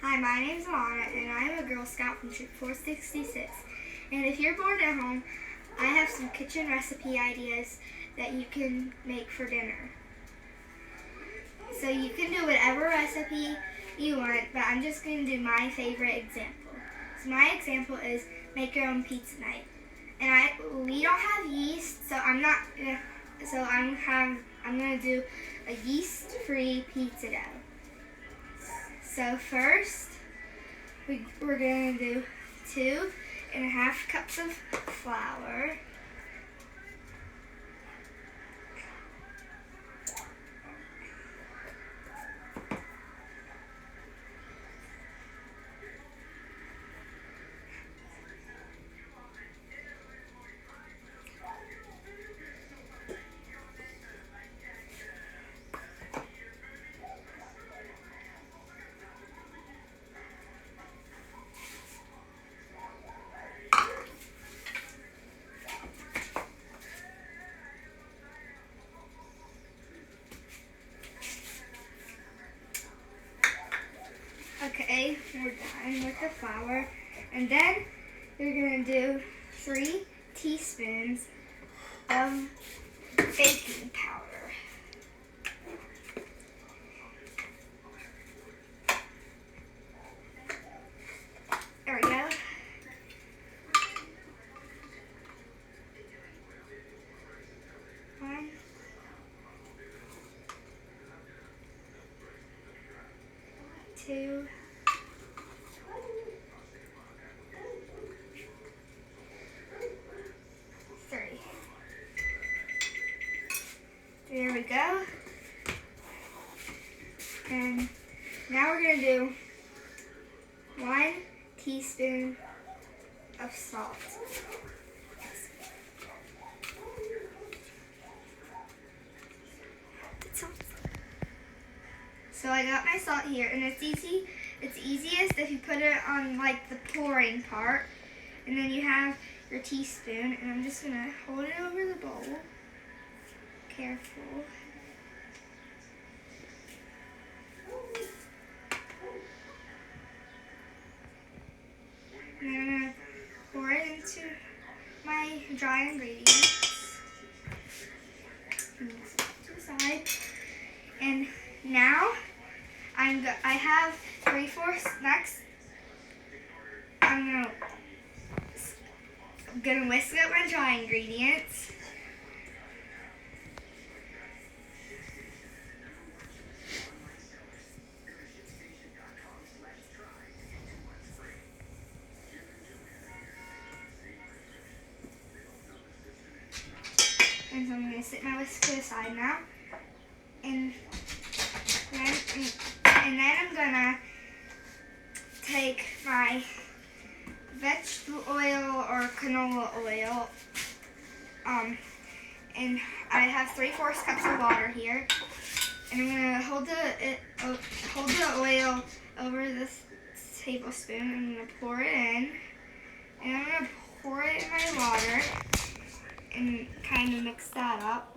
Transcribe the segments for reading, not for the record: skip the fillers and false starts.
Hi, my name is Alanah, and I am a Girl Scout from Troop 466. And if you're bored at home, I have some kitchen recipe ideas that you can make for dinner. So you can do whatever recipe you want, but I'm just going to do my favorite example. So my example is make your own pizza night. And we don't have yeast, so I'm going to do a yeast-free pizza dough. So first, we're going to do 2.5 cups of flour, Okay, we're done with the flour. And then you're going to do 3 teaspoons of baking powder. There we go. One, 2, 3. There we go. And now we're going to do 1 teaspoon of salt. So I got my salt here, and it's easy. It's easiest if you put it on like the pouring part, and then you have your teaspoon, and I'm just gonna hold it over the bowl. Careful. And then I'm gonna pour it into my dry ingredients. To the side. And now I have 3/4 next. I'm gonna whisk up my dry ingredients. And so I'm gonna set my whisk to the side now. And then I'm gonna take my vegetable oil or canola oil, and I have 3/4 cups of water here, and I'm gonna hold the oil over this tablespoon. I'm gonna pour it in, and I'm gonna pour it in my water and kind of mix that up.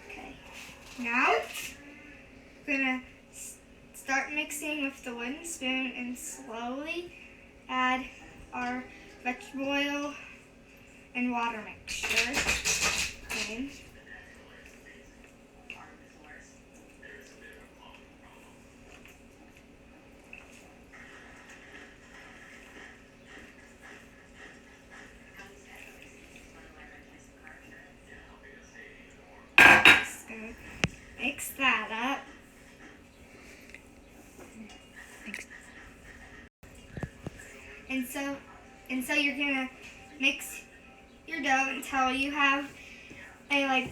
Okay, now I'm gonna start mixing with the wooden spoon and slowly add our vegetable oil and water mixture in. Mix that up. And so you're gonna mix your dough until you have a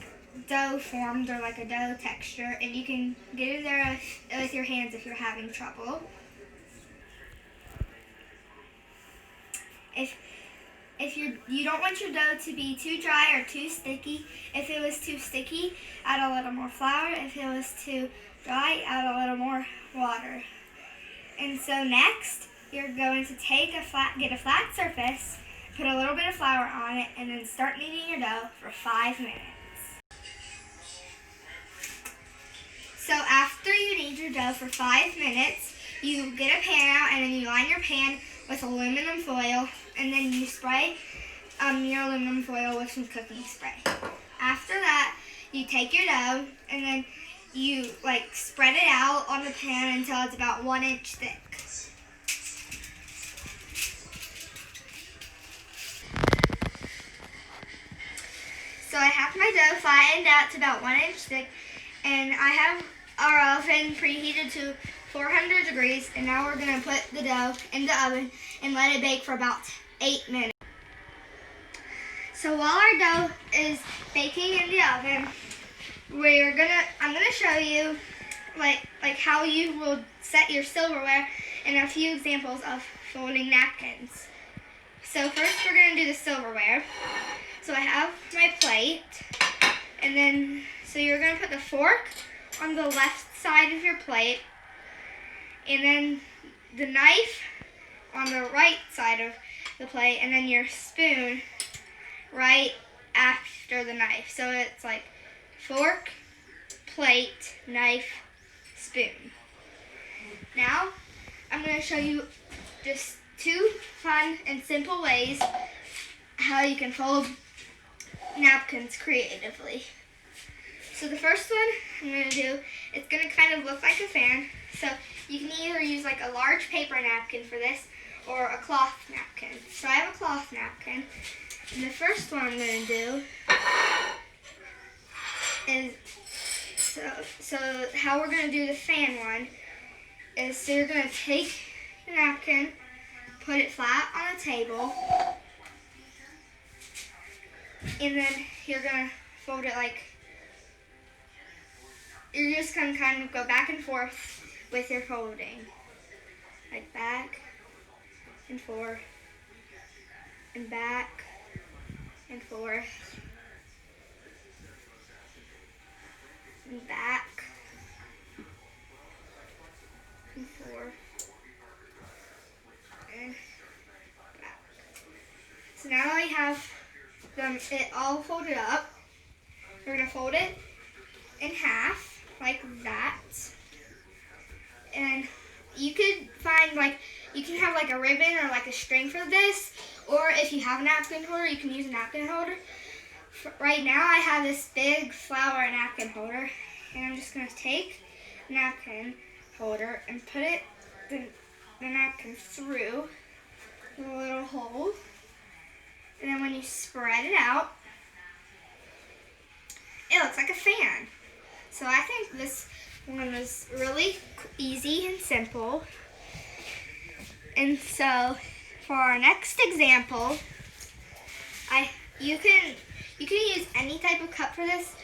dough formed or like a dough texture, and you can get it there with your hands if you're having trouble. If you don't want your dough to be too dry or too sticky. If it was too sticky, add a little more flour. If it was too dry, add a little more water. And so next, you're going to get a flat surface put a little bit of flour on it, and then start kneading your dough for 5 minutes. So after you knead your dough for 5 minutes, you get a pan out and then you line your pan with aluminum foil, and then you spray your aluminum foil with some cooking spray. After that, you take your dough and then you spread it out on the pan until it's about 1 inch thick. So I have my dough flattened out to about 1 inch thick, and I have our oven preheated to 400 degrees, and now we're going to put the dough in the oven and let it bake for about 8 minutes. So while our dough is baking in the oven, I'm gonna show you how you will set your silverware and a few examples of folding napkins. So first we're gonna do the silverware. So I have my plate, and then so you're gonna put the fork on the left side of your plate, and then the knife on the right side of the plate, and then your spoon right after the knife. So it's like fork, plate, knife, spoon. Now I'm going to show you just 2 fun and simple ways how you can fold napkins creatively. So the first one I'm going to do, it's going to kind of look like a fan. So you can either use a large paper napkin for this or a cloth napkin. So I have a cloth napkin. And the first one I'm going to do is, so how we're going to do the fan one is, so you're going to take the napkin, put it flat on a table, and then you're going to fold it you're just going to kind of go back and forth with your folding. Like back and forth and back and forth and back and forth and back. So now I have it all folded up. We're going to fold it in half like that. And you could find you can have a ribbon or a string for this, or if you have a napkin holder, you can use a napkin holder. Right now I have this big flower napkin holder, and I'm just going to take the napkin holder and put the napkin through the little hole, and then when you spread it out, it looks like a fan. So I think this one is really easy and simple. And so for our next example, you can use any type of cup for this,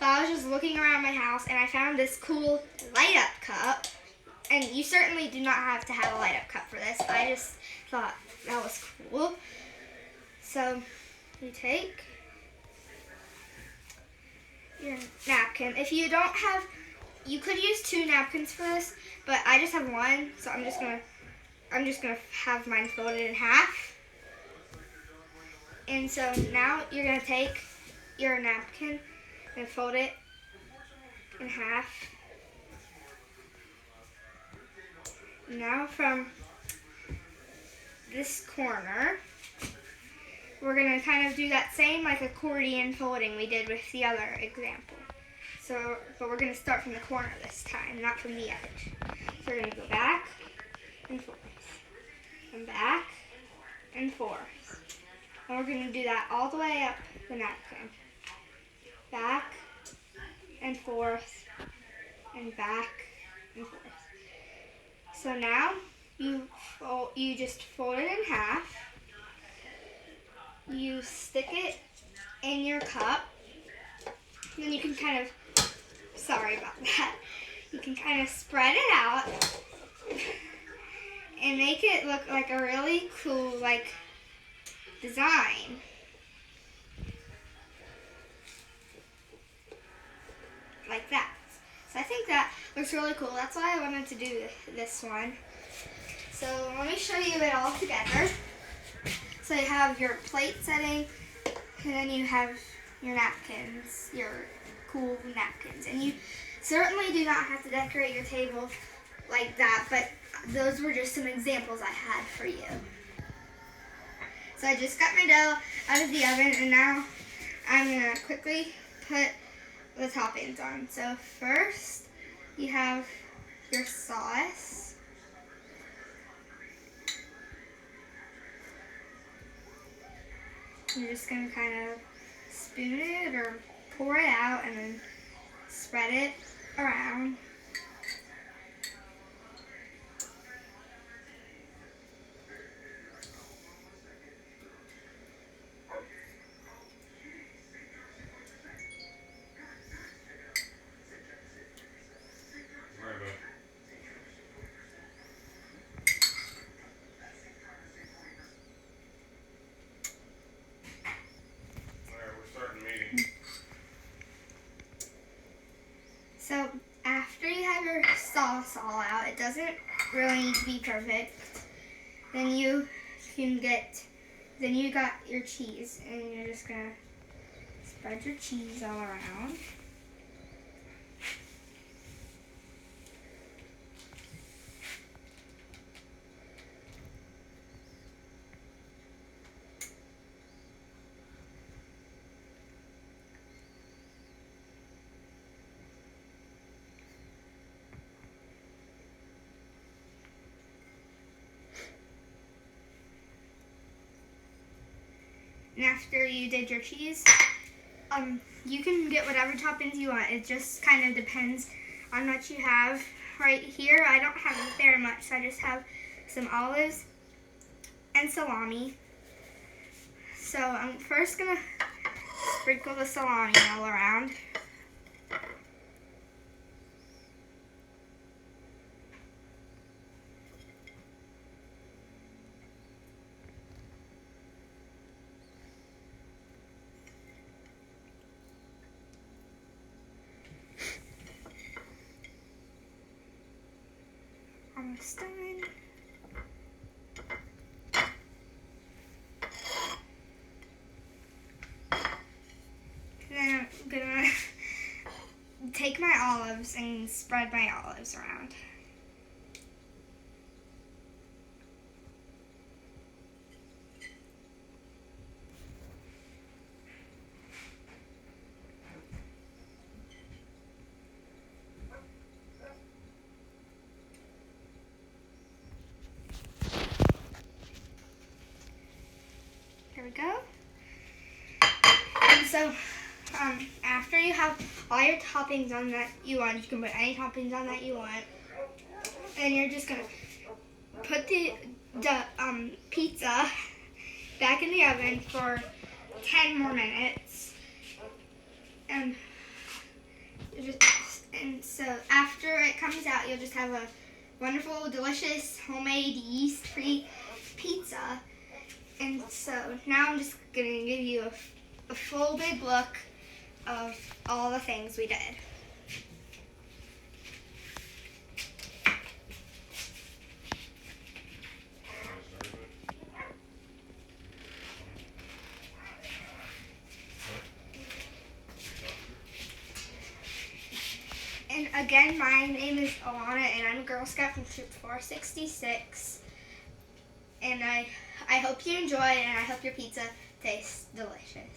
but I was just looking around my house and I found this cool light up cup. And you certainly do not have to have a light up cup for this. I just thought that was cool. So you take your napkin. If you don't have, you could use 2 napkins for this, but I just have 1, so I'm just gonna have mine folded in half. And so now you're gonna take your napkin and fold it in half. Now from this corner, we're gonna kind of do that same accordion folding we did with the other example. So, but we're gonna start from the corner this time, not from the edge. So we're gonna go back and forth, and back and forth. And we're going to do that all the way up the napkin. Back and forth and back and forth. So now you just fold it in half. You stick it in your cup. Then you can kind of, sorry about that, you can kind of spread it out and make it look like a really cool design. Like that. So I think that looks really cool. That's why I wanted to do this one. So let me show you it all together. So you have your plate setting, and then you have your napkins, your cool napkins. And you certainly do not have to decorate your table like that, but those were just some examples I had for you. So I just got my dough out of the oven, and now I'm going to quickly put the toppings on. So first, you have your sauce. You're just going to kind of spoon it or pour it out and then spread it around. So after you have your sauce all out, it doesn't really need to be perfect. Then you got your cheese, and you're just gonna spread your cheese all around. And after you did your cheese, you can get whatever toppings you want. It just kind of depends on what you have. Right here, I don't have very much, so I just have some olives and salami. So I'm first gonna sprinkle the salami all around. Almost done. Then I'm gonna take my olives and spread my olives around. There we go. And so, after you have all your toppings on that you want, you can put any toppings on that you want. And you're just gonna put the pizza back in the oven for 10 more minutes. And so after it comes out, you'll just have a wonderful, delicious, homemade, yeast-free pizza. And so now I'm just going to give you a full big look of all the things we did. And again, my name is Alanah, and I'm a Girl Scout from Troop 466. And I hope you enjoy, and I hope your pizza tastes delicious.